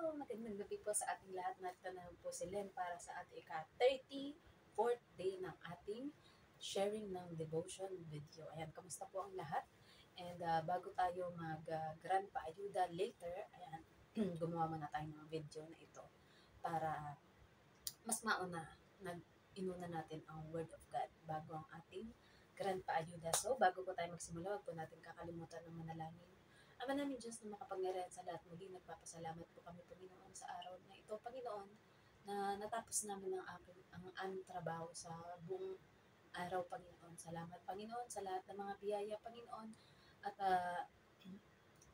Magandang gabi po sa ating lahat. Narito na po si Len para sa ating ika-34th day ng ating sharing ng devotion video. Ayan, kamusta po ang lahat? And bago tayo mag-grand paayuda later, ayan, gumawa muna tayo ng video na ito para mas mauna inuna natin ang Word of God bago ang ating grand paayuda. So, bago po tayo magsimula, wag po natin kakalimutan ng manalangin. Ama namin Diyos na makapangyarihan sa lahat, muli nagpapasalamat po kami, Panginoon, sa araw na ito, Panginoon, na natapos namin ang aming trabaho sa buong araw, Panginoon. Salamat, Panginoon, sa lahat ng mga biyaya, Panginoon, at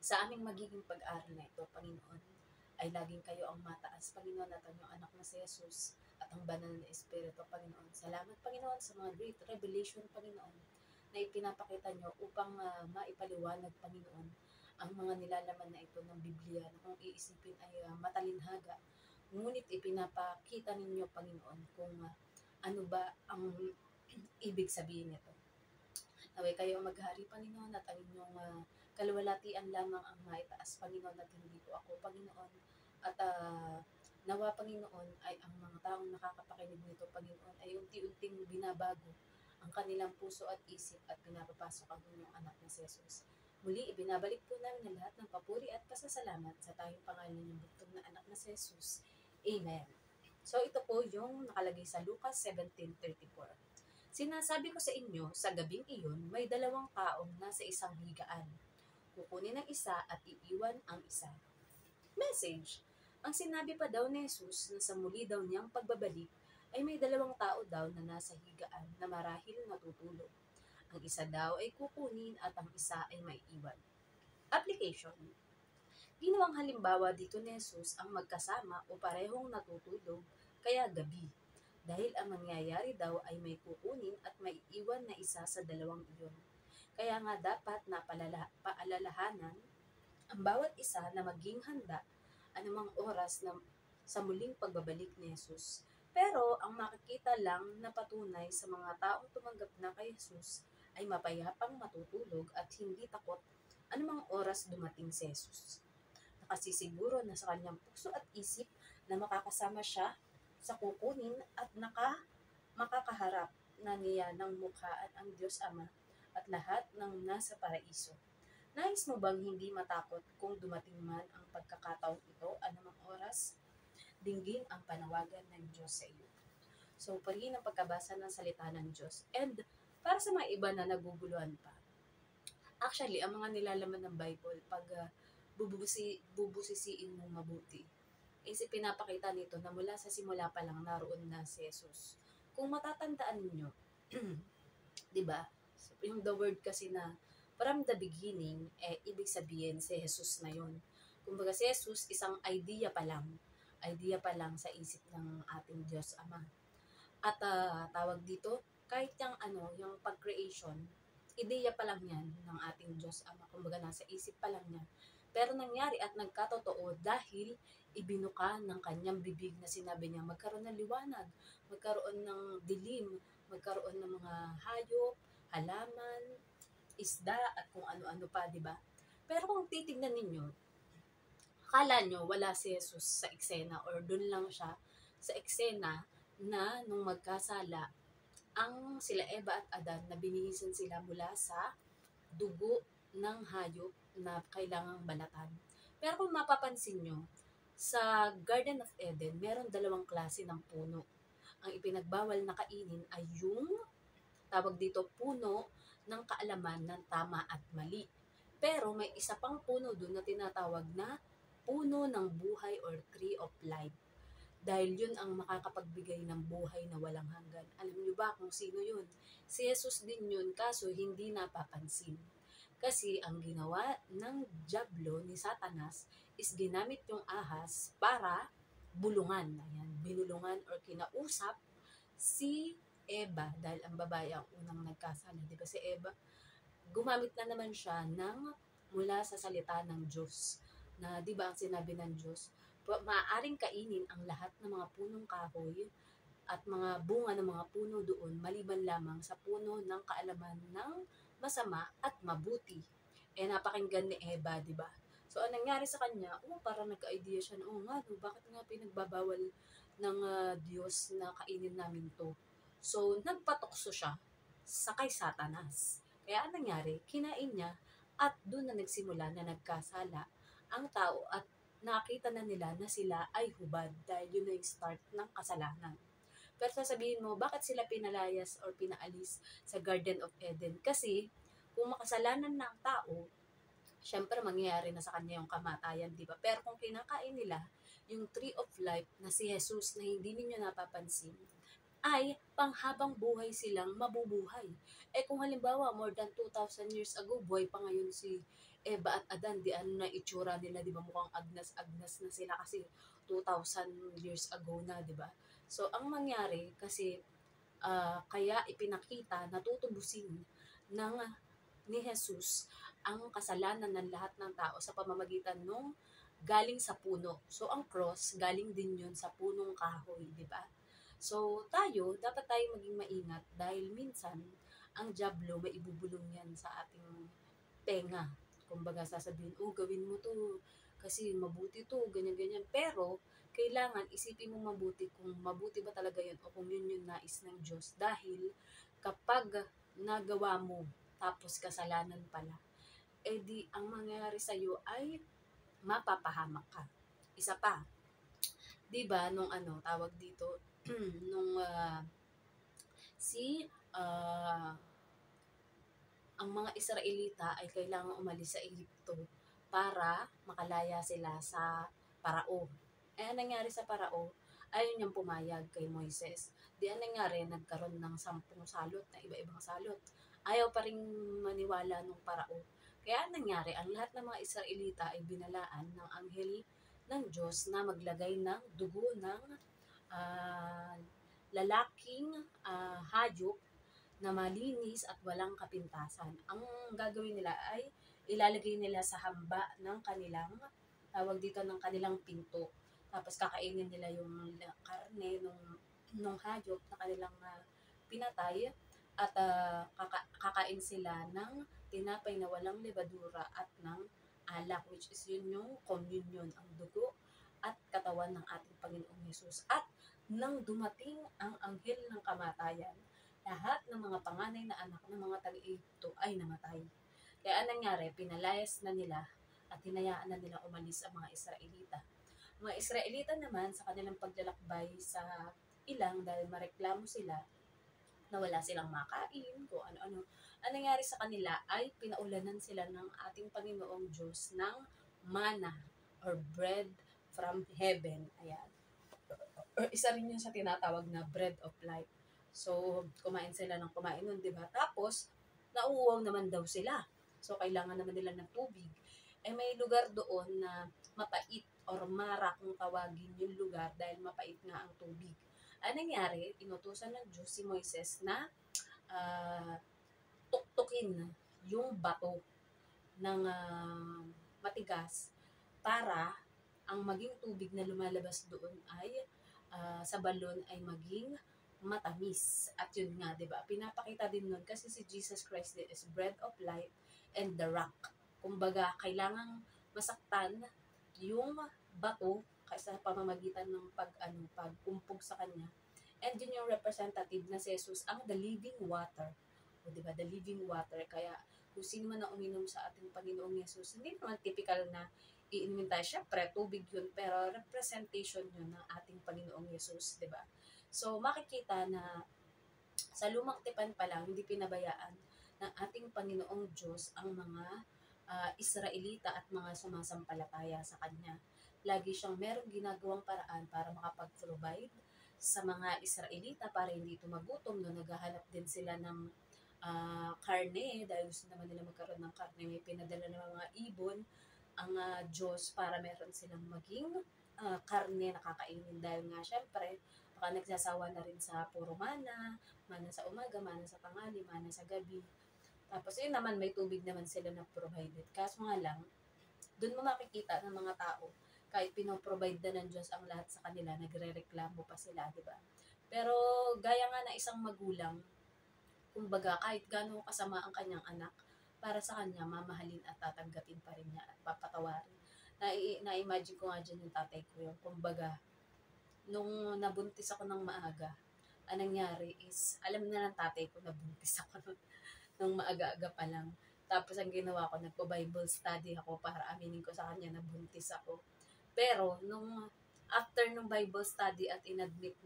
sa aming magiging pag-aaral na ito, Panginoon, ay laging kayo ang mataas, Panginoon, at ang iyong anak na si Jesus at ang banal na Espiritu, Panginoon. Salamat, Panginoon, sa mga great revelation, Panginoon, na ipinapakita nyo upang maipaliwanag, Panginoon, ang mga nilalaman na ito ng Biblia na kung iisipin ay matalinhaga. Ngunit ipinapakita ninyo, Panginoon, kung ano ba ang ibig sabihin nito. Naway kayo maghari, Panginoon, at ang inyong kaluwalhatian lamang ang maitaas, Panginoon, at hindi po ako, Panginoon. At nawa, Panginoon, ay ang mga taong nakakapakinig nito, Panginoon, ay unti-unting binabago ang kanilang puso at isip at pinapapasok ang inyong anak na si Jesus. Muli, ibinabalik po namin ang lahat ng papuri at pasasalamat sa tayong pangalan ng bugtong na anak na si Jesus. Amen. So, ito po yung nakalagay sa Lucas 17:34. Sinasabi ko sa inyo, sa gabing iyon, may dalawang taong nasa isang higaan. Kukunin ang isa at iiwan ang isa. Message. Ang sinabi pa daw ni Jesus na sa muli daw niyang pagbabalik, ay may dalawang tao daw na nasa higaan na marahil natutulog. Ang isa daw ay kukunin at ang isa ay maiiwan. Application. Ginawang halimbawa dito ni Jesus ang magkasama o parehong natutulog kaya gabi. Dahil ang mangyayari daw ay may kukunin at maiiwan na isa sa dalawang iyon. Kaya nga dapat na paalalahanan ang bawat isa na maging handa anumang oras na sa muling pagbabalik ni Jesus. Pero ang makikita lang na patunay sa mga taong tumanggap na kay Jesus ay mapayapang matutulog at hindi takot anumang oras dumating si Jesus. Nakasisiguro na sa kanyang puso at isip na makakasama siya sa kukunin at makakaharap na niya ng mukhaan ang Diyos Ama at lahat ng nasa paraiso. Nais mo bang hindi matakot kung dumating man ang pagkakataong ito anumang oras? Dinggin ang panawagan ng Diyos sa iyo. So, parihin ang pagkabasa ng salita ng Diyos. And para sa mga iba na naguguluhan pa, actually, ang mga nilalaman ng Bible, pag bubusisiin mong mabuti, is pinapakita nito na mula sa simula pa lang naroon na si Jesus. Kung matatandaan ninyo, di ba? So, yung the word kasi na from the beginning, ibig sabihin si Jesus na yun. Kumbaga si Jesus, isang idea pa lang sa isip ng ating Diyos Ama. At tawag dito, kahit yung pag-creation, ideya pa lang yan ng ating Diyos Ama. Kumbaga nasa isip pa lang niya. Pero nangyari at nagkatotoo dahil ibinuka ng kanyang bibig na sinabi niya, magkaroon ng liwanag, magkaroon ng dilim, magkaroon ng mga hayop, halaman, isda, at kung ano-ano pa, di ba? Pero kung titignan ninyo, akala nyo wala si Jesus sa eksena or dun lang siya sa eksena na nung magkasala, ang sila Eva at Adan na binihisan sila mula sa dugo ng hayop na kailangang balatan. Pero kung mapapansin nyo, sa Garden of Eden, meron dalawang klase ng puno. Ang ipinagbawal na kainin ay yung tawag dito puno ng kaalaman ng tama at mali. Pero may isa pang puno doon na tinatawag na puno ng buhay or tree of life. Dahil yun ang makakapagbigay ng buhay na walang hanggan. Alam niyo ba kung sino yun? Si Jesus din yun, kaso hindi napapansin. Kasi ang ginawa ng Diablo ni Satanas is ginamit yung ahas para bulungan. Ayan, binulungan or kinausap si Eva dahil ang babae ang unang nagkasala. Di ba si Eva? Gumamit na naman siya mula sa salita ng Diyos. Na di ba ang sinabi ng Diyos? Maaaring kainin ang lahat ng mga punong kahoy at mga bunga ng mga puno doon maliban lamang sa puno ng kaalaman ng masama at mabuti. Napakinggan ni Eva, di ba? So, anong nangyari sa kanya, parang nagka-idea siya na, nga, no, bakit nga pinagbabawal ng Diyos na kainin namin to? So, nagpatukso siya sa kay Satanas. Kaya anong nangyari, kinain niya at doon na nagsimula na nagkasala ang tao at nakita na nila na sila ay hubad dahil yun na yung start ng kasalanan. Pero sasabihin mo, bakit sila pinalayas or pinaalis sa Garden of Eden? Kasi kung makasalanan na ang tao, syempre mangyayari na sa kanya yung kamatayan, di ba? Pero kung kinakain nila yung tree of life na si Jesus na hindi ninyo napapansin, ay panghabang buhay silang mabubuhay. Eh kung halimbawa more than 2,000 years ago, buhay pa ngayon si Eva at Adan, di ano na itsura nila, di ba mukhang agnas-agnas na sila kasi 2,000 years ago na, di ba? So ang mangyari kasi kaya ipinakita na tutubusin ng ni Jesus ang kasalanan ng lahat ng tao sa pamamagitan nung galing sa puno. So, ang cross, galing din yun sa punong kahoy, di ba? So, dapat tayo maging maingat dahil minsan, ang diablo, may ibubulong yan sa ating tenga. Kumbaga, sasabihin, gawin mo to, kasi mabuti to, ganyan-ganyan. Pero, kailangan isipin mo mabuti kung mabuti ba talaga yun o kung yun yung nais ng Diyos. Dahil, kapag nagawa mo, tapos kasalanan pala, di ang mangyayari sa'yo ay mapapahamak ka. Isa pa, di ba, nung tawag dito, nung ang mga Israelita ay kailangan umalis sa Egypto para makalaya sila sa Parao. Ang nangyari sa Parao, ayun yung pumayag kay Moises. Di ang nangyari, nagkaroon ng 10 salot na iba-ibang salot. Ayaw pa rin maniwala nung Parao. Kaya ang nangyari, ang lahat ng mga Israelita ay binalaan ng anghel ng Diyos na maglagay ng dugo ng uh, lalaking hayop na malinis at walang kapintasan. Ang gagawin nila ay ilalagay nila sa hamba ng kanilang, tawag dito, ng kanilang pinto. Tapos kakainin nila yung karne nung hayop na kanilang pinatay at kakain sila ng tinapay na walang levadura at ng alak, which is yun yung communion, ang dugo at katawan ng ating Panginoong Yesus. At nang dumating ang anghel ng kamatayan, lahat ng mga panganay na anak ng mga taga-Egypto ay namatay. Kaya anong nangyari, pinalayas na nila at hinayaan na nila umalis ang mga Israelita. Mga Israelita naman sa kanilang paglalakbay sa ilang dahil mareklamo sila na wala silang makain, kung ano-ano. Ang nangyari sa kanila ay pinaulanan sila ng ating Panginoong Diyos ng mana or bread from heaven. Ayan. Or isa rin yun sa tinatawag na bread of life. So, kumain sila ng kumain nun, di ba? Tapos, nauuwang naman daw sila. So, kailangan naman nila ng tubig. Eh, may lugar doon na mapait or mara kung tawagin yung lugar dahil mapait nga ang tubig. Ano nangyari? Inutusan ng Diyos si Moises na tuktukin yung bato ng matigas para ang maging tubig na lumalabas doon ay sa balon ay maging matamis. At yun nga, di ba? Pinapakita din nun kasi si Jesus Christ din is bread of life and the rock. Kumbaga, kailangang masaktan yung bato sa pamamagitan ng pagkumpog sa kanya. And yun yung representative na si Jesus, ang the living water. O di ba? The living water. Kaya kung sino man ang uminom sa ating Panginoong Yesus, hindi naman typical na iinumin tayo. Syempre, tubig yun, pero representation yun ng ating Panginoong Yesus, di ba? So, makikita na sa lumang tipan pa lang, hindi pinabayaan ng ating Panginoong Diyos ang mga Israelita at mga sumasampalataya sa Kanya. Lagi siyang merong ginagawang paraan para makapag-provide sa mga Israelita para hindi ito magutom. No, naghahanap din sila ng karne dahil gusto naman nila magkaroon ng karne. May pinadala ng mga ibon ang Diyos para meron silang maging karne na kakainin dahil nga syempre baka nagsasawa na rin sa puro mana sa umaga, mana sa tanghali, mana sa gabi. Tapos yun naman, may tubig naman sila na provided. Kaso nga lang, doon mo makikita ng mga tao, kahit pinoprovide na ng Diyos ang lahat sa kanila, nagre-reklamo pa sila, di ba? Pero gaya nga na isang magulang, kumbaga kahit gano'ng kasama ang kanyang anak, para sa kanya, mamahalin at tatanggapin pa rin niya at papatawarin. Na-imagine ko nga dyan yung tatay ko yung kumbaga, nung nabuntis ako ng maaga, anong nangyari is, alam na ng tatay ko nabuntis ako nung maaga-aga pa lang. Tapos ang ginawa ko, nagpo-Bible study ako para aminin ko sa kanya na buntis ako. Pero nung after nung Bible study at inadmit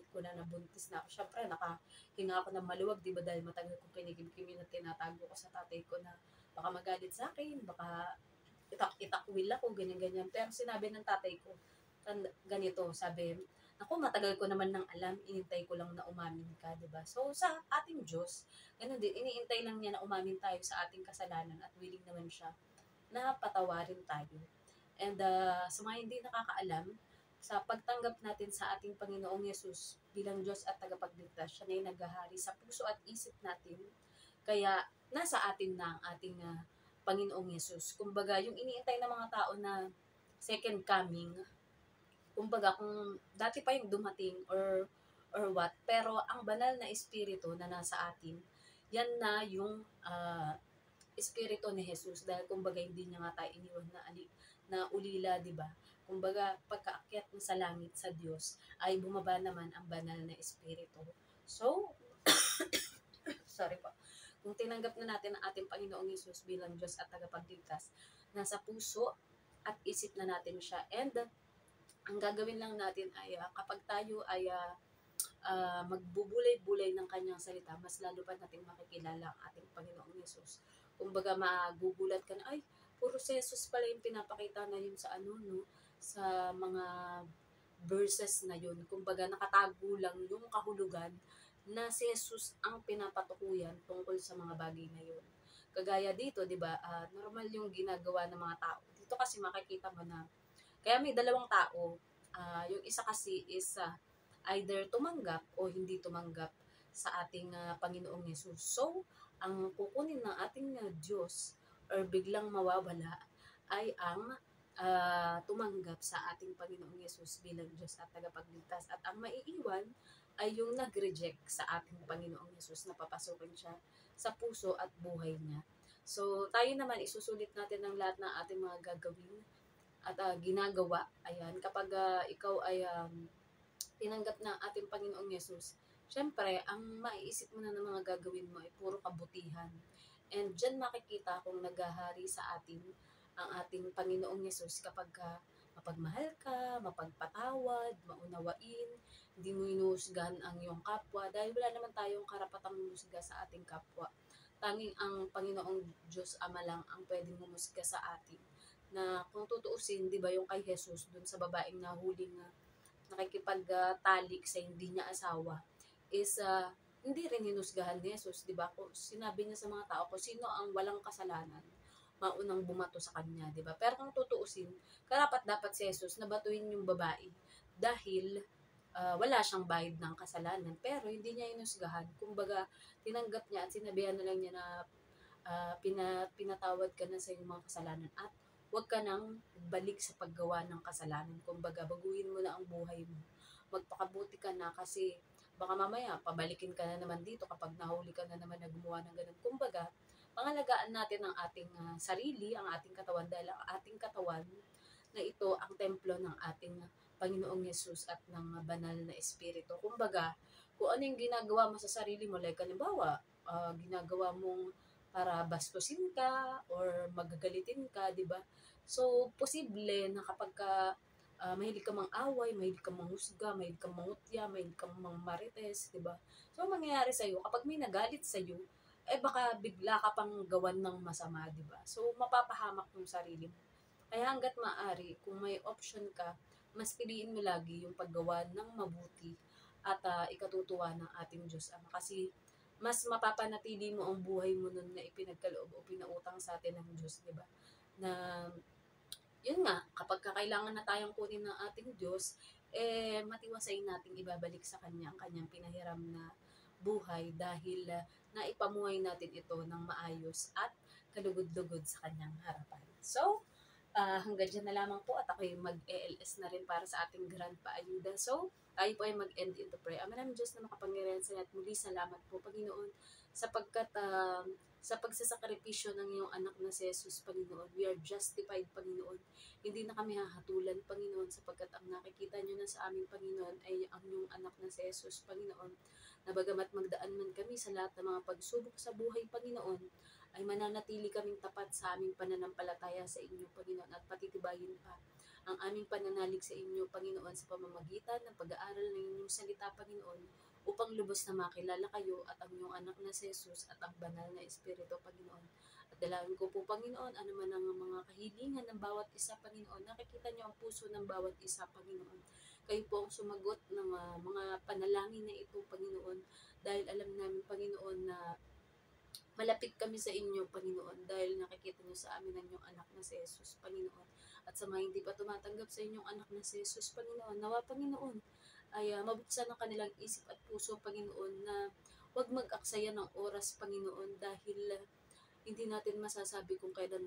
ko na nabuntis na ako, syempre nakahinga ako ng maluwag, di ba, dahil matagal kong kinigim-kimi na tinatago ko sa tatay ko na baka magalit sa akin, baka itakwil ako, ganyan-ganyan. Pero sinabi ng tatay ko, ganito, sabi, ako, matagal ko naman nang alam, inintay ko lang na umamin ka, di ba? So, sa ating Diyos, ganun din, iniintay lang niya na umamin tayo sa ating kasalanan at willing naman siya na patawarin tayo. And sa mga hindi nakakaalam, sa pagtanggap natin sa ating Panginoong Yesus bilang Diyos at tagapagligtas, siya na yung naghahari sa puso at isip natin. Kaya nasa atin na ang ating Panginoong Yesus. Kumbaga, yung iniintay ng mga tao na second coming, kumbaga kung dati pa yung dumating or what, pero ang banal na espiritu na nasa atin, yan na yung espiritu ni Jesus, dahil kumbaga hindi niya nga tayo iniwan na ulila, di ba? Kumbaga pagkaakyat mo sa langit sa Diyos ay bumaba naman ang banal na espiritu. So, sorry po. Kung tinanggap na natin ang ating Panginoong Yesus bilang Diyos at tagapagligtas, nasa puso at isip na natin siya. And ang gagawin lang natin ay kapag tayo ay magbubulay-bulay ng kanyang salita, mas lalo pa natin makikilala ang ating Panginoong Yesus. Kumbaga magugulat ka na, ay, puro si Jesus pala yung pinapakita na yun sa ano, no? Sa mga verses na yun. Kumbaga nakatago lang yung kahulugan na si Jesus ang pinapatukuyan tungkol sa mga bagay na yun. Kagaya dito, di ba, normal yung ginagawa ng mga tao. Dito kasi makikita mo na, kaya may dalawang tao. Yung isa kasi is either tumanggap o hindi tumanggap sa ating Panginoong Yesus. So, ang kukunin ng ating Diyos or biglang mawawala ay ang tumanggap sa ating Panginoong Yesus bilang Diyos at tagapagligtas. At ang maiiwan ay yung nag-reject sa ating Panginoong Yesus na papasukin siya sa puso at buhay niya. So, tayo naman, isusulit natin ang lahat ng ating mga gagawin at ginagawa. Ayan, kapag ikaw ay tinanggap ng ating Panginoong Yesus, syempre, ang maiisip mo na ng mga gagawin mo ay puro kabutihan. And dyan makikita kung naghahari sa atin ang ating Panginoong Yesus kapag mapagmahal ka, mapagpatawad, maunawain, hindi mo inuhusgahan ang iyong kapwa, dahil wala naman tayong karapatang humusga sa ating kapwa. Tanging ang Panginoong Diyos Ama lang ang pwedeng humusga sa atin. Na kung tutuusin, di ba yung kay Jesus, dun sa babaeng nahuling nakikipagtalik sa hindi niya asawa, is hindi rin hinusgahan ni Jesus, di ba? Sinabi niya sa mga tao kung sino ang walang kasalanan, maunang bumato sa kanya, di ba? Pero kung tutuusin, karapat dapat si Jesus na batuin yung babae dahil wala siyang bayad ng kasalanan, pero hindi niya hinusgahan. Kumbaga, tinanggap niya at sinabihan na lang niya na pinatawad ka na sa iyong mga kasalanan at huwag ka nang balik sa paggawa ng kasalanan. Kumbaga, baguhin mo na ang buhay mo. Magpakabuti ka na kasi baka mamaya pabalikin ka na naman dito kapag nahuli ka na naman na gumawa ng ganun. Kumbaga, pangalagaan natin ang ating sarili, ang ating katawan, dahil ang ating katawan na ito ang templo ng ating Panginoong Yesus at ng banal na Espiritu. Kumbaga, kung ano yung ginagawa mo sa sarili mo, like halimbawa, ginagawa mong para bastusin ka or magagalitin ka, di ba? So, posible na kapag mahilig ka mang away, mahilig ka mang husga, mahilig ka mangutya, mahilig ka mang marites, di ba? So, mangyayari sa'yo, kapag may nagalit sa'yo, baka bigla ka pang gawan ng masama, di ba? So, mapapahamak yung sarili mo. Kaya hanggat maaari, kung may option ka, mas piliin mo lagi yung paggawa ng mabuti at ikatutuwa ng ating Diyos Ama. Kasi mas mapapanatili mo ang buhay mo nun na ipinagkaloob o pinautang sa atin ng Diyos, di ba? Na, yun nga, kapag kakailangan na tayong kunin ng ating Diyos, matiwasay nating ibabalik sa Kanya ang Kanyang pinahiram na buhay dahil naipamuhay natin ito ng maayos at kalugod-lugod sa Kanyang harapan. So, hanggang dyan na lamang po at ako'y mag-ELS na rin para sa ating Grandpa Ayuda. So, tayo po ay mag-end into prayer. Ama namin Diyos na makapangyarihan sa lahat, muli salamat po, Panginoon, sapagkat sa pagsasakripisyo ng iyong anak na si Jesus, Panginoon. We are justified, Panginoon. Hindi na kami hahatulan, Panginoon, sapagkat ang nakikita nyo na sa aming Panginoon ay ang iyong anak na si Jesus, Panginoon. Na bagamat magdaan man kami sa lahat ng mga pagsubok sa buhay, Panginoon, ay mananatili kaming tapat sa aming pananampalataya sa inyo, Panginoon, at patitibayin pa ang aming pananalig sa inyo, Panginoon, sa pamamagitan ng pag-aaral ng inyong salita, Panginoon, upang lubos na makilala kayo at ang iyong anak na si Jesus at ang banal na Espiritu, Panginoon. At dalangin ko po, Panginoon, ano man ang mga kahilingan ng bawat isa, Panginoon, nakikita niyo ang puso ng bawat isa, Panginoon. Kayo po ang sumagot ng mga panalangin na ito, Panginoon, dahil alam namin, Panginoon, na malapit kami sa inyo, Panginoon, dahil nakikita niyo sa amin ang inyong anak na si Jesus, Panginoon. At sa mga hindi pa tumatanggap sa inyong anak na si Jesus, Panginoon, nawa, Panginoon, ay mabuksan ang kanilang isip at puso, Panginoon, na huwag mag-aksaya ng oras, Panginoon, dahil hindi natin masasabi kung kailan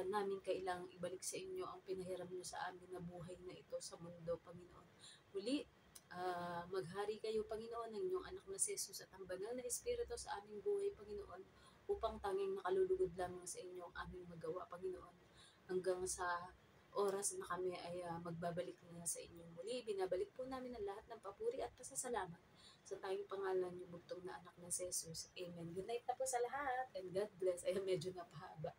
namin kailangang ibalik sa inyo ang pinahiram niyo sa amin na buhay na ito sa mundo, Panginoon. Muli, maghari kayo, Panginoon, ng inyong anak na si Jesus at ang banal na Espiritu sa aming buhay, Panginoon, upang tanging nakalulugod lamang sa inyo ang aming magawa, Panginoon, hanggang sa oras na kami ay magbabalik na sa inyo muli. Binabalik po namin ang lahat ng papuri at pasasalamat sa tayong pangalan yung bugtong na anak na si Jesus. Amen. Good night na po sa lahat and God bless. Ay, medyo napahaba.